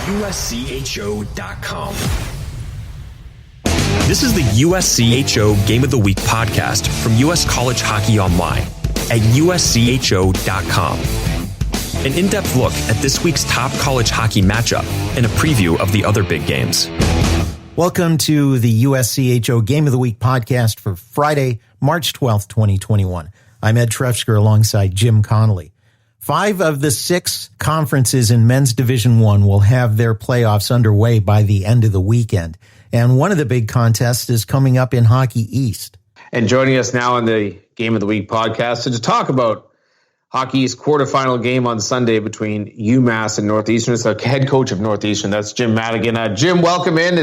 USCHO.com. This is the USCHO Game of the Week podcast from US College Hockey Online at USCHO.com. An in-depth look at this week's top college hockey matchup and a preview of the other big games. Welcome to the USCHO Game of the Week podcast for Friday, March 12th, 2021. I'm Ed Trefzger alongside Jim Connelly. 5 of the 6 conferences in men's Division I will have their playoffs underway by the end of the weekend. And one of the big contests is coming up in Hockey East. And joining us now on the Game of the Week podcast to talk about Hockey East quarterfinal game on Sunday between UMass and Northeastern. It's the head coach of Northeastern. That's Jim Madigan. Jim, welcome in.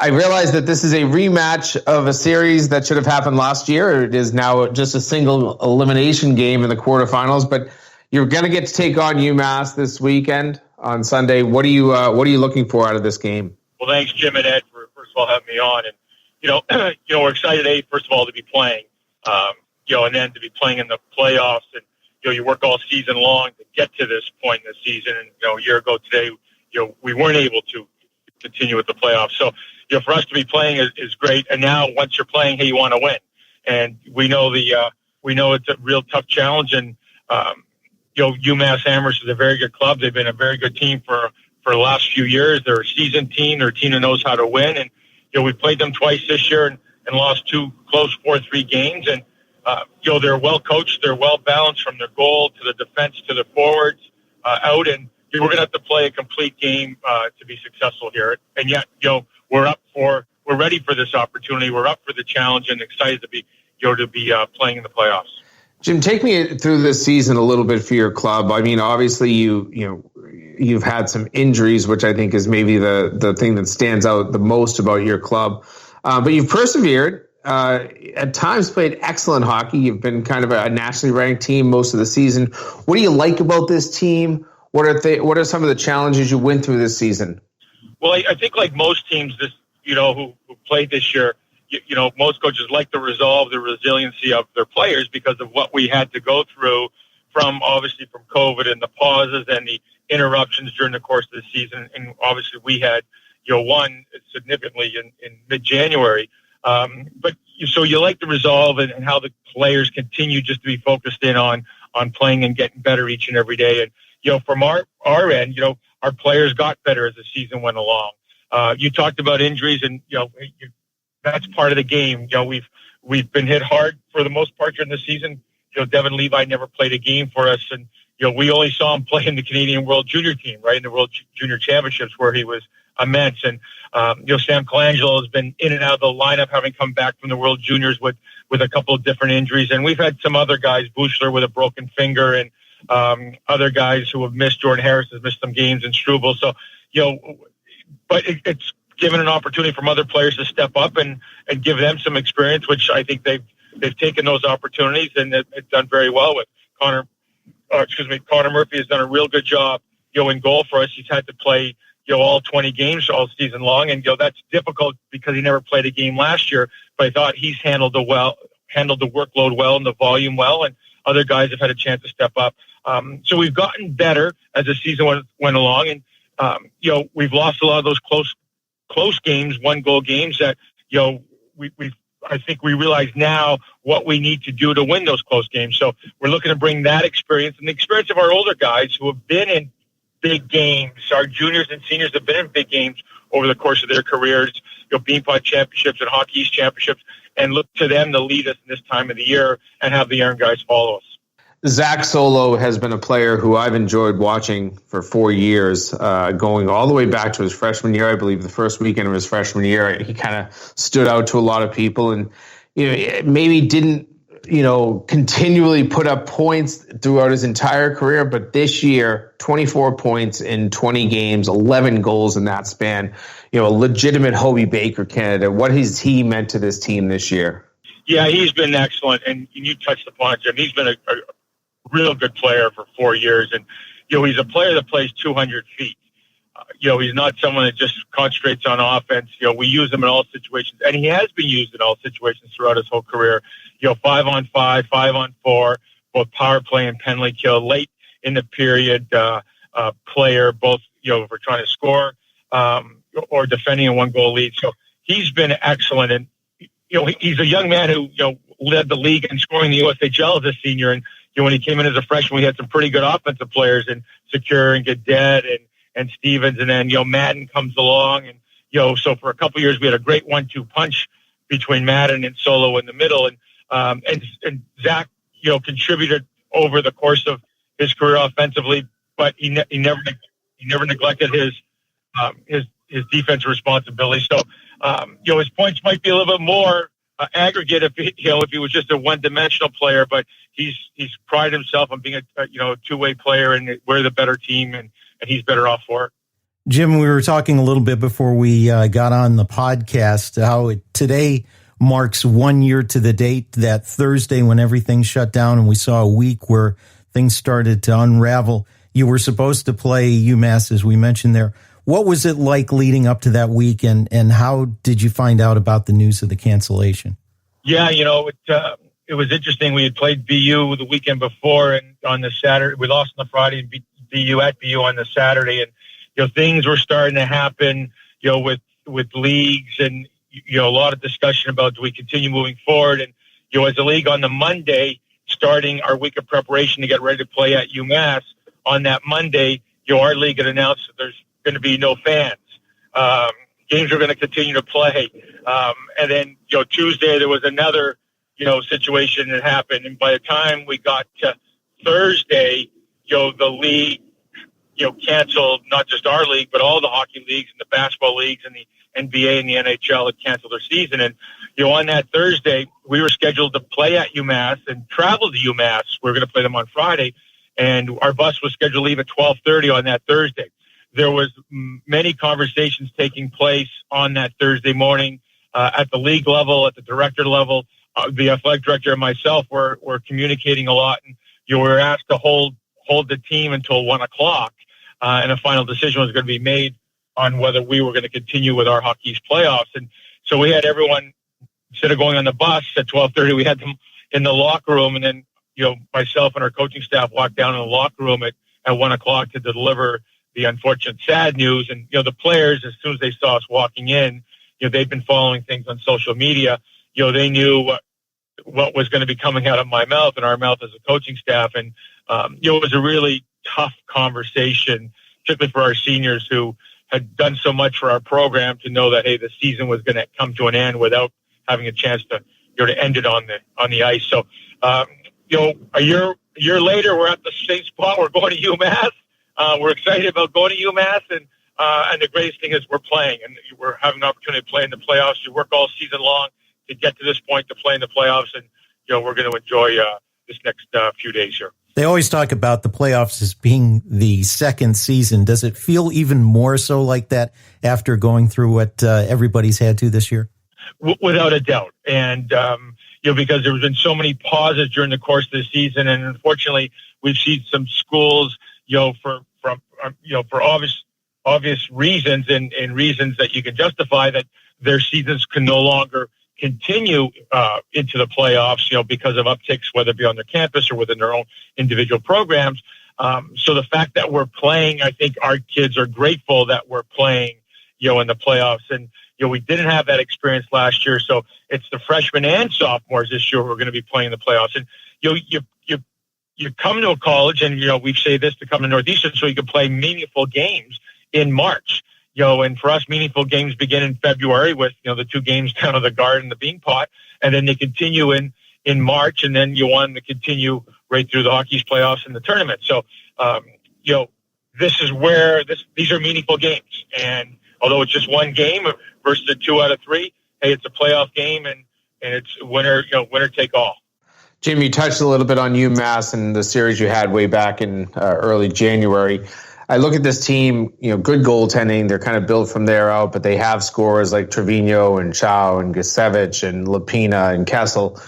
I realize that this is a rematch of a series that should have happened last year. It is now just a single elimination game in the quarterfinals, but you're going to get to take on UMass this weekend on Sunday. What are you looking for out of this game? Well, thanks, Jim and Ed, for first of all having me on. And we're excited, first of all, to be playing, and then to be playing in the playoffs. And you work all season long to get to this point in the season. And a year ago today, we weren't able to continue with the playoffs. So for us to be playing is great. And now once you're playing, hey, you want to win. And we know it's a real tough challenge. And UMass Amherst is a very good club. They've been a very good team for the last few years. They're a seasoned team. They're a team that knows how to win. And we played them twice this year and lost 2 close 4-3 games. And they're well coached. They're well balanced from their goal to the defense to the forwards out. And we're going to have to play a complete game to be successful here. And yet, we're ready for this opportunity. We're up for the challenge and excited to be playing in the playoffs. Jim, take me through this season a little bit for your club. I mean, obviously you've had some injuries, which I think is maybe the thing that stands out the most about your club. But you've persevered. At times played excellent hockey. You've been kind of a nationally ranked team most of the season. What do you like about this team? What are some of the challenges you went through this season? Well, I think like most teams, who played this year, most coaches like to resolve the resiliency of their players because of what we had to go through from COVID and the pauses and the interruptions during the course of the season. And obviously we had, one significantly in mid-January. So you like to resolve and how the players continue just to be focused in on playing and getting better each and every day. And, from our end, our players got better as the season went along. You talked about injuries and, that's part of the game. We've been hit hard for the most part during the season. Devin Levi never played a game for us. And, we only saw him play in the Canadian World Junior team, right? In the World Junior Championships where he was immense. And, Sam Colangelo has been in and out of the lineup, having come back from the World Juniors with a couple of different injuries. And we've had some other guys, Buechler with a broken finger and, other guys who have missed. Jordan Harris has missed some games and Struble. So, but it's given an opportunity from other players to step up and give them some experience, which I think they've taken those opportunities and it's done very well with. Connor Murphy has done a real good job, in goal for us. He's had to play, all 20 games all season long. And, that's difficult because he never played a game last year, but I thought he's handled the workload well and the volume well. And other guys have had a chance to step up. So we've gotten better as the season went along. And, we've lost a lot of those close games, 1-goal games that, I think we realize now what we need to do to win those close games. So we're looking to bring that experience and the experience of our older guys who have been in big games. Our juniors and seniors have been in big games over the course of their careers, Beanpot Championships and Hockey East Championships, and look to them to lead us in this time of the year and have the young guys follow us. Zach Solo has been a player who I've enjoyed watching for 4 years, going all the way back to his freshman year. I believe the first weekend of his freshman year, he kind of stood out to a lot of people and, maybe didn't, continually put up points throughout his entire career. But this year, 24 points in 20 games, 11 goals in that span, a legitimate Hobie Baker candidate. What has he meant to this team this year? Yeah, he's been excellent. And you touched upon it, Jim. He's been a real good player for 4 years. And, he's a player that plays 200 feet. He's not someone that just concentrates on offense. We use him in all situations. And he has been used in all situations throughout his whole career. 5-on-5, 5-on-4, both power play and penalty kill. Late in the period player, both if we're trying to score or defending a 1-goal lead. So he's been excellent. And, he's a young man who, led the league in scoring the USHL as a senior. And, when he came in as a freshman, we had some pretty good offensive players in Secure and Gadet and Stevens. And then, Madden comes along. And, so for a couple of years, we had a great 1-2 punch between Madden and Solo in the middle. And Zach, contributed over the course of his career offensively, but he never neglected his defensive responsibility. So, his points might be a little bit more aggregate if he was just a one-dimensional player, but he's prided himself on being a two-way player, and we're the better team, and he's better off for it. Jim, we were talking a little bit before we got on the podcast how today marks 1 year to the date, that Thursday when everything shut down and we saw a week where things started to unravel. You were supposed to play UMass, as we mentioned there. What was it like leading up to that week, and how did you find out about the news of the cancellation? Yeah, it was interesting. We had played BU the weekend before, and on the Saturday, we lost on the Friday, and BU at BU on the Saturday, and things were starting to happen, with leagues, and a lot of discussion about do we continue moving forward, and as a league on the Monday, starting our week of preparation to get ready to play at UMass on that Monday, our league had announced that there's going to be no fans. Games are going to continue to play. And then, Tuesday, there was another, situation that happened. And by the time we got to Thursday, the league, canceled not just our league, but all the hockey leagues and the basketball leagues and the NBA and the NHL had canceled their season. And, on that Thursday, we were scheduled to play at UMass and travel to UMass. We were going to play them on Friday. And our bus was scheduled to leave at 12:30 on that Thursday. There was many conversations taking place on that Thursday morning at the league level, at the director level. The athletic director and myself were communicating a lot, and we were asked to hold the team until 1:00, and a final decision was going to be made on whether we were going to continue with our Hockey East playoffs. And so we had everyone, instead of going on the bus at 12:30, we had them in the locker room, and then myself and our coaching staff walked down in the locker room at 1:00 to deliver the unfortunate, sad news. And, the players, as soon as they saw us walking in, they've been following things on social media. They knew what was going to be coming out of my mouth and our mouth as a coaching staff. And, it was a really tough conversation, particularly for our seniors who had done so much for our program, to know that, hey, the season was going to come to an end without having a chance to, to end it on the ice. So, a year later, we're at the same spot. We're going to UMass. We're excited about going to UMass, and the greatest thing is we're playing, and we're having an opportunity to play in the playoffs. You work all season long to get to this point to play in the playoffs, and we're going to enjoy this next few days here. They always talk about the playoffs as being the second season. Does it feel even more so like that after going through what everybody's had to this year? Without a doubt, and because there's been so many pauses during the course of the season, and unfortunately, we've seen some schools, for obvious reasons and reasons that you can justify, that their seasons can no longer continue into the playoffs, because of upticks, whether it be on their campus or within their own individual programs. So the fact that we're playing, I think our kids are grateful that we're playing, in the playoffs. And, we didn't have that experience last year. So it's the freshmen and sophomores this year who are going to be playing in the playoffs. And, you come to a college, and, we say this to come to Northeastern so you can play meaningful games in March. And for us, meaningful games begin in February with, the two games down at the Garden and the Bean Pot, and then they continue in March, and then you want to continue right through the Hockey East playoffs and the tournament. So, this is where these are meaningful games. And although it's just one game versus a 2 out of 3, hey, it's a playoff game, and it's winner take all. Jim, you touched a little bit on UMass and the series you had way back in early January. I look at this team, good goaltending. They're kind of built from there out, but they have scorers like Trevino and Chow and Gasevich and Lapina and Kessel.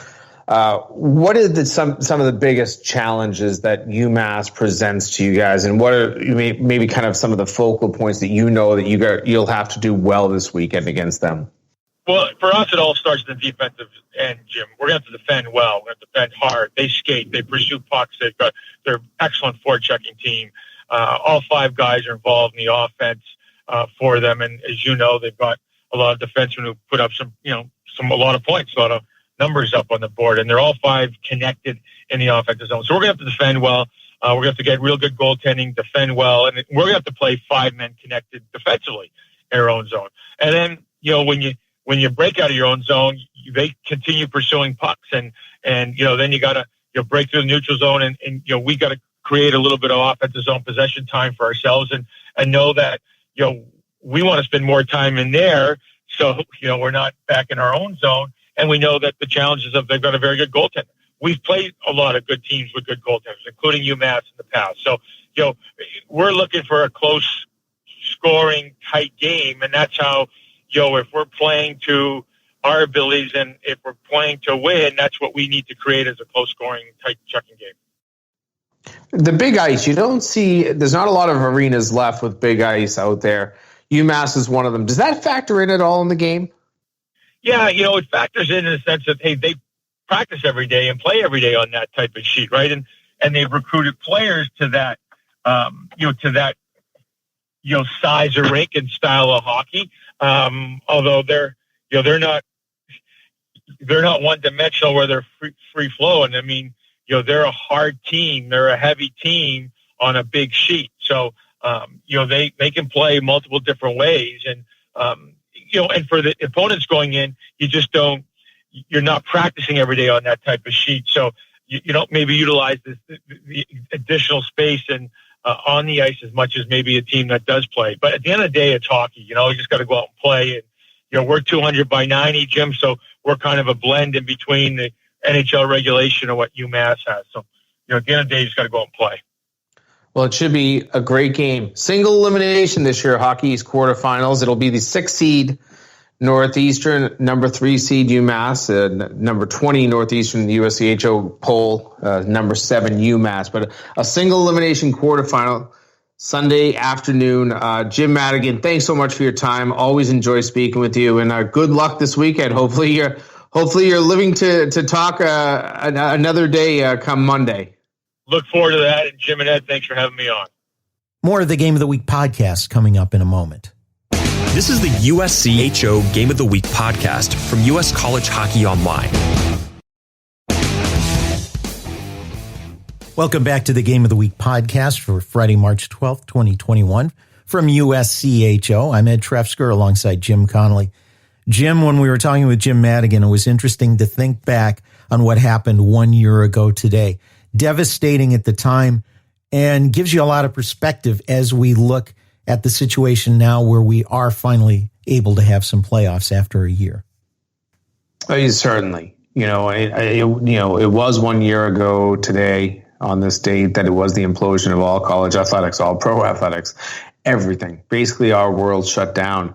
What are some of the biggest challenges that UMass presents to you guys, and what are maybe kind of some of the focal points that that you'll have to do well this weekend against them? Well, for us, it all starts in the defensive end, Jim. We're going to have to defend well. We're going to have to defend hard. They skate. They pursue pucks. They're excellent forechecking team. all 5 guys are involved in the offense for them. And as you know, they've got a lot of defensemen who put up a lot of points, a lot of numbers up on the board, and they're all 5 connected in the offensive zone. So we're going to have to defend well. We're going to have to get real good goaltending, defend well, and we're going to have to play 5 men connected defensively in our own zone. And then, when you break out of your own zone, they continue pursuing pucks, and then you got to break through the neutral zone, and we got to create a little bit of offensive zone possession time for ourselves, and know that we want to spend more time in there, so we're not back in our own zone, and we know that the challenges of they've got a very good goaltender. We've played a lot of good teams with good goaltenders, including UMass in the past. So, we're looking for a close scoring, tight game. And that's how, if we're playing to our abilities and if we're playing to win, that's what we need to create as a close scoring, tight checking game. The big ice, you don't see, there's not a lot of arenas left with big ice out there. UMass is one of them. Does that factor in at all in the game? Yeah, it factors in the sense that, hey, they practice every day and play every day on that type of sheet, right? And they've recruited players to that, size or rink and style of hockey. Although they're not one dimensional where they're free flowing. I mean, they're a hard team. They're a heavy team on a big sheet. So, they can play multiple different ways. And, and for the opponents going in, you're not practicing every day on that type of sheet. So you don't maybe utilize the additional space and on the ice as much as maybe a team that does play. But at the end of the day, it's hockey. You just got to go out and play. And, we're 200 by 90, Jim, so we're kind of a blend in between the NHL regulation and what UMass has. So, at the end of the day, you just got to go out and play. Well, it should be a great game. Single elimination this year, Hockey East quarterfinals. It'll be the 6th seed Northeastern, number 3 seed UMass, number 20 Northeastern in the USCHO poll, number 7 UMass. But a single elimination quarterfinal Sunday afternoon. Jim Madigan, thanks so much for your time. Always enjoy speaking with you, and good luck this weekend. Hopefully you're living to talk another day come Monday. Look forward to that. And Jim and Ed, thanks for having me on. More of the Game of the Week podcast coming up in a moment. This is the USCHO Game of the Week podcast from US College Hockey Online. Welcome back to the Game of the Week podcast for Friday, March 12th, 2021. From USCHO, I'm Ed Trefzger alongside Jim Connelly. Jim, when we were talking with Jim Madigan, it was interesting to think back on what happened 1 year ago today. Devastating at the time and gives you a lot of perspective as we look at the situation now where we are finally able to have some playoffs after a year. Certainly. It was 1 year ago today on this date that it was the implosion of all college athletics, all pro athletics, everything. Basically, our world shut down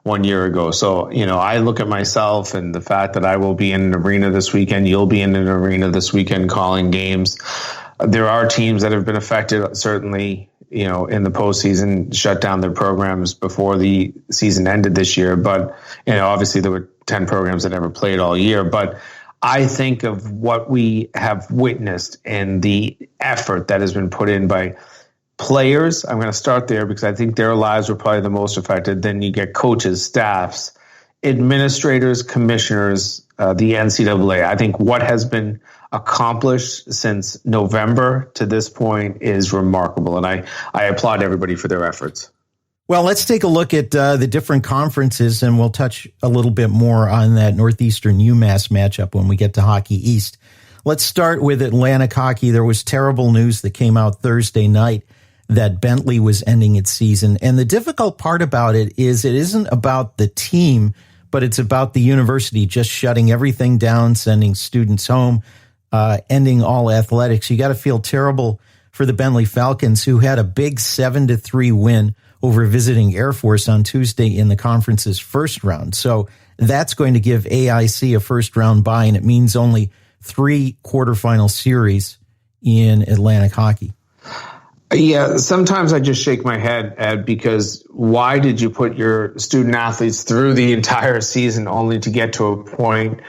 1 year ago. So, I look at myself and the fact that I will be in an arena this weekend, you'll be in an arena this weekend calling games. There are teams that have been affected, certainly, in the postseason, shut down their programs before the season ended this year. But, obviously there were 10 programs that never played all year. But I think of what we have witnessed and the effort that has been put in by players. I'm going to start there because I think their lives were probably the most affected. Then you get coaches, staffs, administrators, commissioners, the NCAA. I think what has been accomplished since November to this point is remarkable. And I applaud everybody for their efforts. Well, let's take a look at the different conferences, and we'll touch a little bit more on that Northeastern UMass matchup when we get to Hockey East. Let's start with Atlantic hockey. There was terrible news that came out Thursday night that Bentley was ending its season. And the difficult part about it isn't about the team, but it's about the university just shutting everything down, sending students home, ending all athletics. You got to feel terrible for the Bentley Falcons, who had a big 7-3 win over visiting Air Force on Tuesday in the conference's first round. So that's going to give AIC a first round bye, and it means only 3 quarterfinal series in Atlantic hockey. Yeah, sometimes I just shake my head, Ed, because why did you put your student athletes through the entire season only to get to a point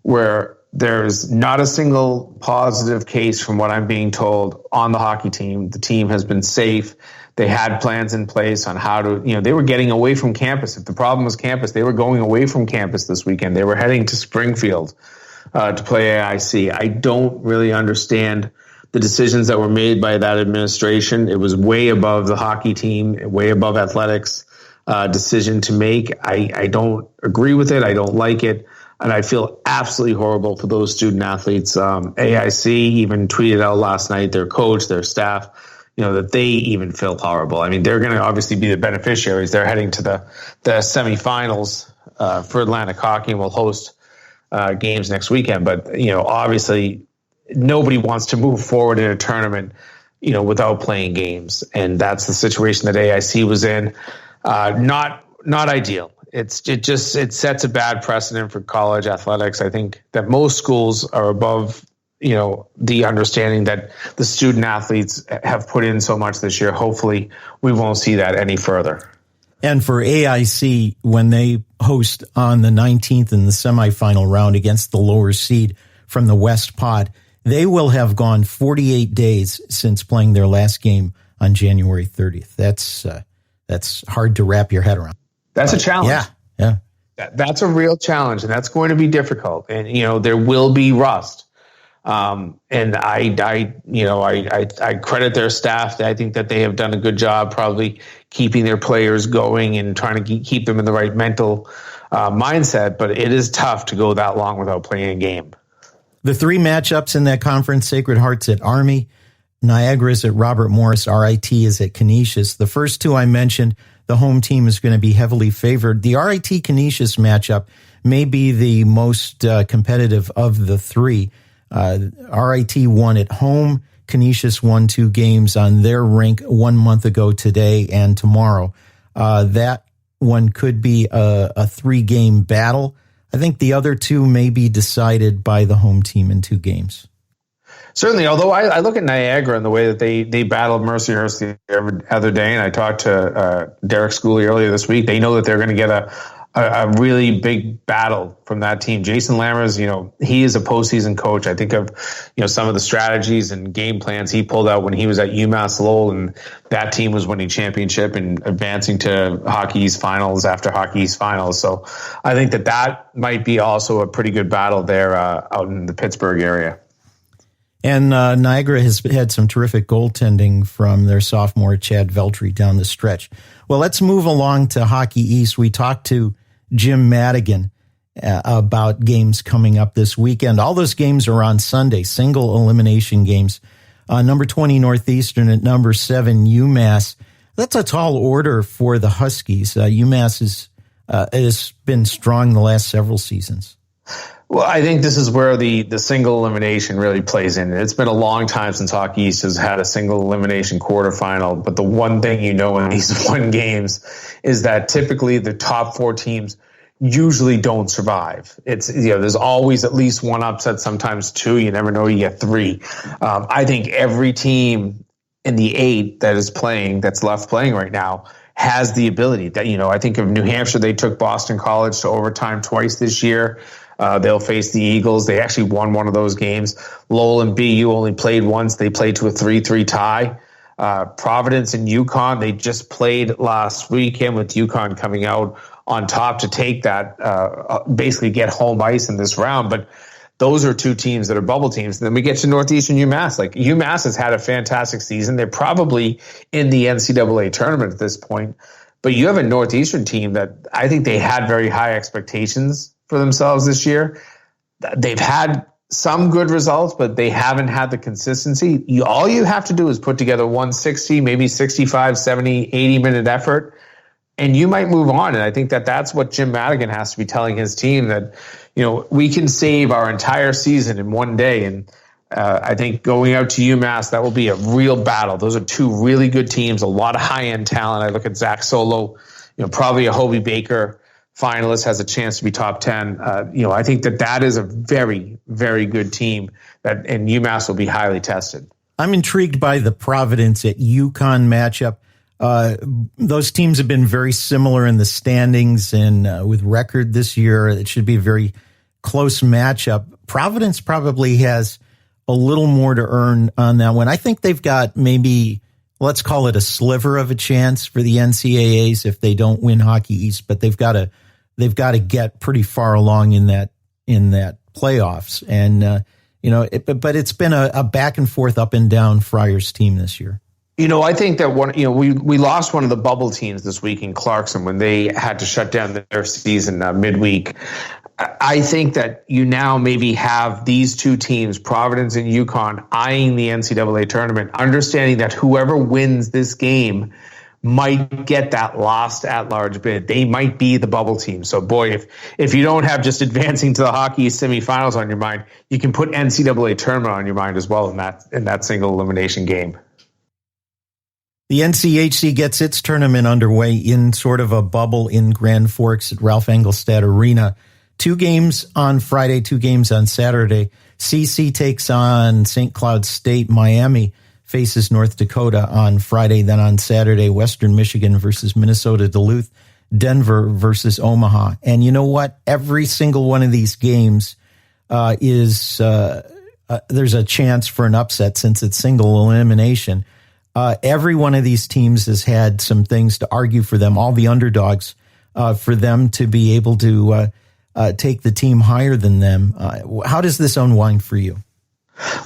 where there's not a single positive case from what I'm being told on the hockey team. The team has been safe. They had plans in place on how to, they were getting away from campus. If the problem was campus, they were going away from campus this weekend. They were heading to Springfield to play AIC. I don't really understand the decisions that were made by that administration. It was way above the hockey team, way above athletics decision to make. I don't agree with it. I don't like it. And I feel absolutely horrible for those student athletes. AIC even tweeted out last night, their coach, their staff, that they even feel horrible. I mean, they're going to obviously be the beneficiaries. They're heading to the semifinals for Atlantic Hockey and will host games next weekend. But, obviously nobody wants to move forward in a tournament, without playing games. And that's the situation that AIC was in. Not ideal. It sets a bad precedent for college athletics. I think that most schools are above the understanding that the student athletes have put in so much this year. Hopefully we won't see that any further. And for AIC, when they host on the 19th in the semifinal round against the lower seed from the West Pod, they will have gone 48 days since playing their last game on January 30th. That's hard to wrap your head around. That's a challenge. Yeah. That's a real challenge, and that's going to be difficult. And, there will be rust. And I credit their staff. I think that they have done a good job probably keeping their players going and trying to keep them in the right mental mindset. But it is tough to go that long without playing a game. The three matchups in that conference: Sacred Hearts at Army, Niagara's at Robert Morris, RIT is at Canisius. The first two I mentioned, the home team is going to be heavily favored. The RIT Canisius matchup may be the most competitive of the three. RIT won at home. Canisius won 2 games on their rink 1 month ago today and tomorrow. That one could be a 3-game battle. I think the other two may be decided by the home team in 2 games. Certainly, although I look at Niagara and the way that they battled Mercyhurst the other day, and I talked to Derek Schooley earlier this week, they know that they're going to get a really big battle from that team. Jason Lammers, he is a postseason coach. I think of, some of the strategies and game plans he pulled out when he was at UMass Lowell, and that team was winning championship and advancing to Hockey East finals after Hockey East finals. So I think that might be also a pretty good battle there out in the Pittsburgh area. And Niagara has had some terrific goaltending from their sophomore Chad Veltri down the stretch. Well, let's move along to Hockey East. We talked to Jim Madigan about games coming up this weekend. All those games are on Sunday, single elimination games. Number 20 Northeastern at number 7 UMass. That's a tall order for the Huskies. UMass has been strong the last several seasons. Well, I think this is where the single elimination really plays in. It's been a long time since Hockey East has had a single elimination quarterfinal, but the one thing in these 1 games is that typically the top 4 teams usually don't survive. It's there's always at least 1 upset, sometimes 2. You never know, you get 3. I think every team in the 8 that's left playing right now has the ability that, I think of New Hampshire, they took Boston College to overtime twice this year. They'll face the Eagles. They actually won one of those games. Lowell and BU only played once. They played to a 3-3 tie. Providence and UConn, they just played last weekend with UConn coming out on top to take that, basically get home ice in this round. But those are 2 teams that are bubble teams. And then we get to Northeastern UMass. UMass has had a fantastic season. They're probably in the NCAA tournament at this point. But you have a Northeastern team that I think they had very high expectations for themselves this year. They've had some good results, but they haven't had the consistency. All you have to do is put together 160, maybe 65, 70, 80-minute effort, and you might move on. And I think that's what Jim Madigan has to be telling his team, that, we can save our entire season in 1 day. And I think going out to UMass, that will be a real battle. Those are 2 really good teams, a lot of high-end talent. I look at Zach Solo, probably a Hobie Baker finalist, has a chance to be top 10. I think that is a very, very good team, and UMass will be highly tested. I'm intrigued by the Providence at UConn matchup. Those teams have been very similar in the standings and with record this year. It should be a very close matchup. Providence probably has a little more to earn on that one. I think they've got maybe, let's call it a sliver of a chance for the NCAAs if they don't win Hockey East, but they've got to get pretty far along in that playoffs. And, but it's been a back and forth, up and down Friars team this year. I think that we lost one of the bubble teams this week in Clarkson when they had to shut down their season midweek. I think that you now maybe have these two teams, Providence and UConn, eyeing the NCAA tournament, understanding that whoever wins this game might get that last at-large bid. They might be the bubble team. So, boy, if you don't have just advancing to the Hockey semifinals on your mind, you can put NCAA tournament on your mind as well in that single elimination game. The NCHC gets its tournament underway in sort of a bubble in Grand Forks at Ralph Engelstad Arena. 2 games on Friday, 2 games on Saturday. CC takes on St. Cloud State. Miami faces North Dakota on Friday. Then on Saturday, Western Michigan versus Minnesota Duluth, Denver versus Omaha. And you know what? Every single one of these games there's a chance for an upset since it's single elimination. Every one of these teams has had some things to argue for them, all the underdogs, for them to be able to take the team higher than them. How does this unwind for you?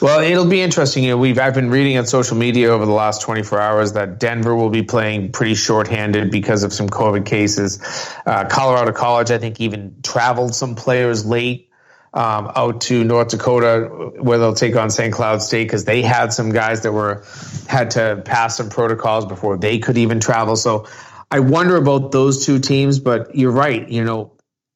Well, it'll be interesting. I've been reading on social media over the last 24 hours that Denver will be playing pretty shorthanded because of some COVID cases. Colorado College, I think, even traveled some players late out to North Dakota, where they'll take on St. Cloud State, because they had some guys that had to pass some protocols before they could even travel. So I wonder about those two teams, but you're right.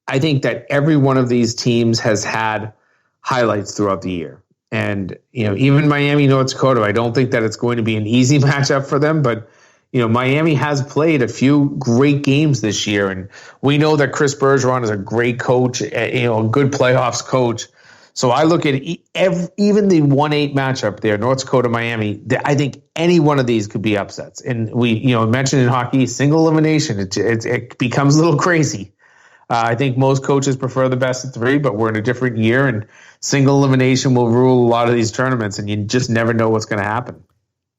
I think that every one of these teams has had highlights throughout the year. And, even Miami, North Dakota, I don't think that it's going to be an easy matchup for them, but, Miami has played a few great games this year. And we know that Chris Bergeron is a great coach, a good playoffs coach. So I look at even the 1-8 matchup there, North Dakota, Miami, I think any one of these could be upsets. And we, mentioned in hockey, single elimination, it becomes a little crazy. I think most coaches prefer the best of 3, but we're in a different year, and single elimination will rule a lot of these tournaments, and you just never know what's going to happen.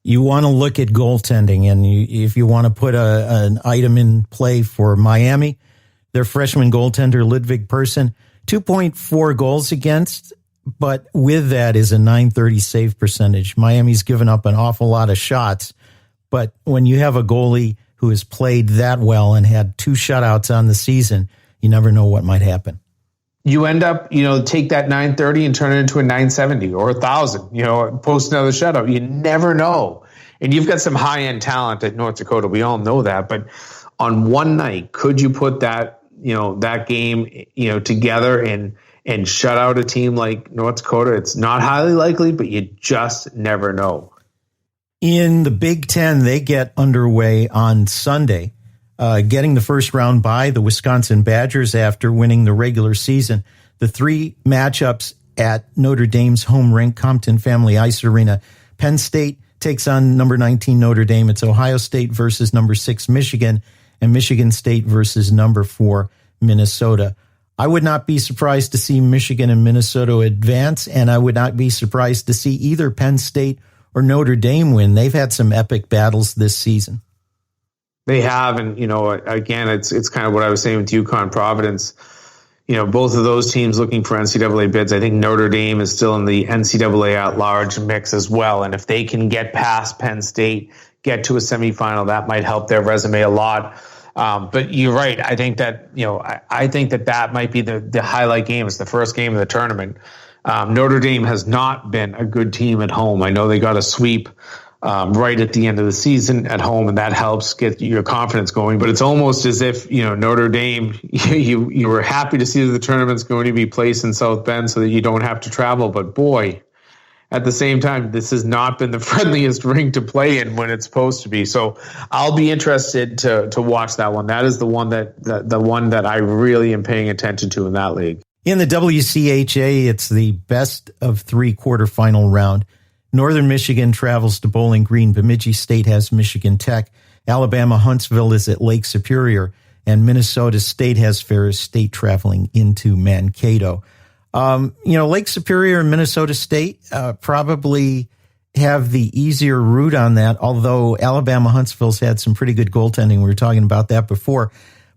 You want to look at goaltending, and if you want to put an item in play for Miami, their freshman goaltender, Ludwig Persson, 2.4 goals against, but with that is a .930 save percentage. Miami's given up an awful lot of shots, but when you have a goalie who has played that well and had 2 shutouts on the season, you never know what might happen. You end up, take that .930 and turn it into a .970 or 1,000, post another shutout. You never know. And you've got some high-end talent at North Dakota. We all know that. But on one night, could you put that, that game, together and shut out a team like North Dakota? It's not highly likely, but you just never know. In the Big Ten, they get underway on Sunday. Getting the first round bye, the Wisconsin Badgers, after winning the regular season. The 3 matchups at Notre Dame's home rink, Compton Family Ice Arena. Penn State takes on number 19 Notre Dame. It's Ohio State versus number 6 Michigan, and Michigan State versus number 4 Minnesota. I would not be surprised to see Michigan and Minnesota advance, and I would not be surprised to see either Penn State or Notre Dame win. They've had some epic battles this season. They have, and again, it's kind of what I was saying with UConn, Providence. Both of those teams looking for NCAA bids. I think Notre Dame is still in the NCAA at-large mix as well, and if they can get past Penn State, get to a semifinal, that might help their resume a lot. But you're right. I think that I think that might be the highlight game. It's the first game of the tournament. Notre Dame has not been a good team at home. I know they got a sweep right at the end of the season at home, and that helps get your confidence going. But it's almost as if, Notre Dame, you were happy to see that the tournament's going to be placed in South Bend so that you don't have to travel. But boy, at the same time, this has not been the friendliest ring to play in when it's supposed to be. So I'll be interested to watch that one. That is the one that I really am paying attention to in that league. In the WCHA, it's the best of 3 quarterfinal round. Northern Michigan travels to Bowling Green. Bemidji State has Michigan Tech. Alabama Huntsville is at Lake Superior. And Minnesota State has Ferris State traveling into Mankato. Lake Superior and Minnesota State probably have the easier route on that, although Alabama Huntsville's had some pretty good goaltending. We were talking about that before.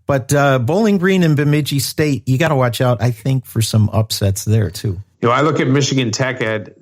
But Bowling Green and Bemidji State, you got to watch out, I think, for some upsets there, too. I look at Michigan Tech, Ed.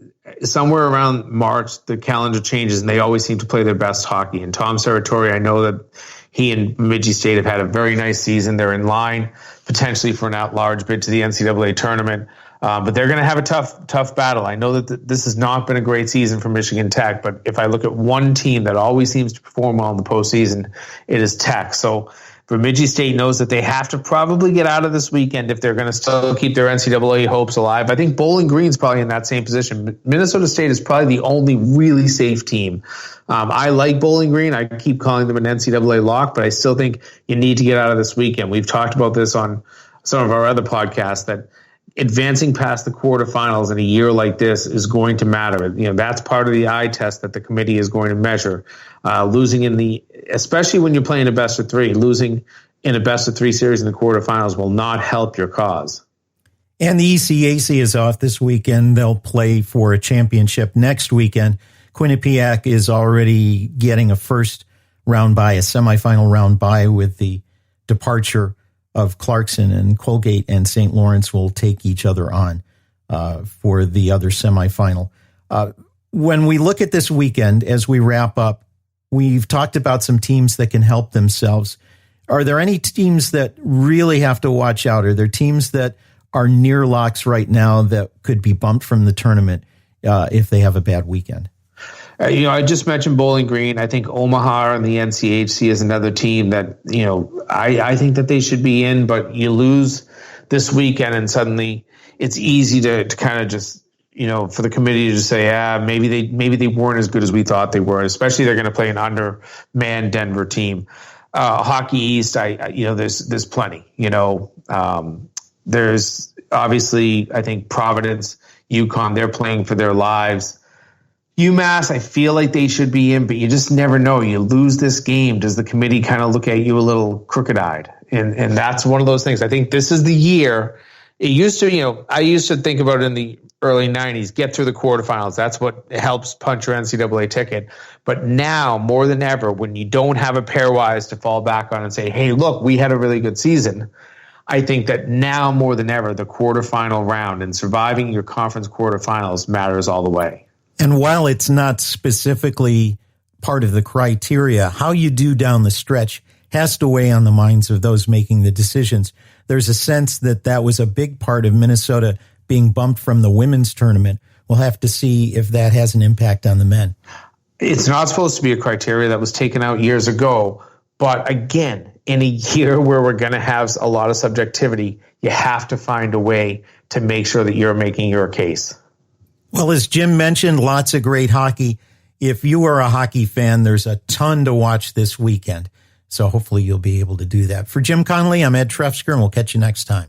Somewhere around March, the calendar changes, and they always seem to play their best hockey. And Tom Serratori, I know that he and Bemidji State have had a very nice season. They're in line potentially for an at-large bid to the NCAA tournament. But they're going to have a tough battle. I know that this has not been a great season for Michigan Tech, but if I look at one team that always seems to perform well in the postseason, it is Tech. So Bemidji State knows that they have to probably get out of this weekend if they're going to still keep their NCAA hopes alive. I think Bowling Green's probably in that same position. Minnesota State is probably the only really safe team. I like Bowling Green. I keep calling them an NCAA lock, but I still think you need to get out of this weekend. We've talked about this on some of our other podcasts, that advancing past the quarterfinals in a year like this is going to matter. That's part of the eye test that the committee is going to measure. Losing especially when you're playing a best of three, losing in a best of three series in the quarterfinals will not help your cause. And the ECAC is off this weekend. They'll play for a championship next weekend. Quinnipiac is already getting a first round bye, a semifinal round bye with the departure of Clarkson, and Colgate and St. Lawrence will take each other on for the other semifinal. When we look at this weekend, as we wrap up, we've talked about some teams that can help themselves. Are there any teams that really have to watch out? Are there teams that are near locks right now that could be bumped from the tournament if they have a bad weekend? I just mentioned Bowling Green. I think Omaha and the NCHC is another team that, I think that they should be in, but you lose this weekend and suddenly it's easy to kind of just, for the committee to say, maybe they weren't as good as we thought they were, especially they're going to play an undermanned Denver team. Hockey East, there's plenty, there's obviously, I think Providence, UConn, they're playing for their lives. UMass, I feel like they should be in, but you just never know. You lose this game. Does the committee kind of look at you a little crooked-eyed? And that's one of those things. I think this is the year. It used to, I used to think about it in the early 90s, get through the quarterfinals. That's what helps punch your NCAA ticket. But now, more than ever, when you don't have a pairwise to fall back on and say, hey, look, we had a really good season, I think that now more than ever, the quarterfinal round and surviving your conference quarterfinals matters all the way. And while it's not specifically part of the criteria, how you do down the stretch has to weigh on the minds of those making the decisions. There's a sense that was a big part of Minnesota being bumped from the women's tournament. We'll have to see if that has an impact on the men. It's not supposed to be a criteria that was taken out years ago. But again, in a year where we're going to have a lot of subjectivity, you have to find a way to make sure that you're making your case. Well, as Jim mentioned, lots of great hockey. If you are a hockey fan, there's a ton to watch this weekend. So hopefully you'll be able to do that. For Jim Connelly, I'm Ed Trefzger, and we'll catch you next time.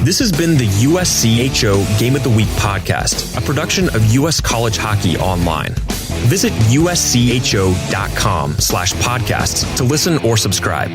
This has been the USCHO Game of the Week podcast, a production of U.S. College Hockey Online. Visit USCHO.com/podcasts to listen or subscribe.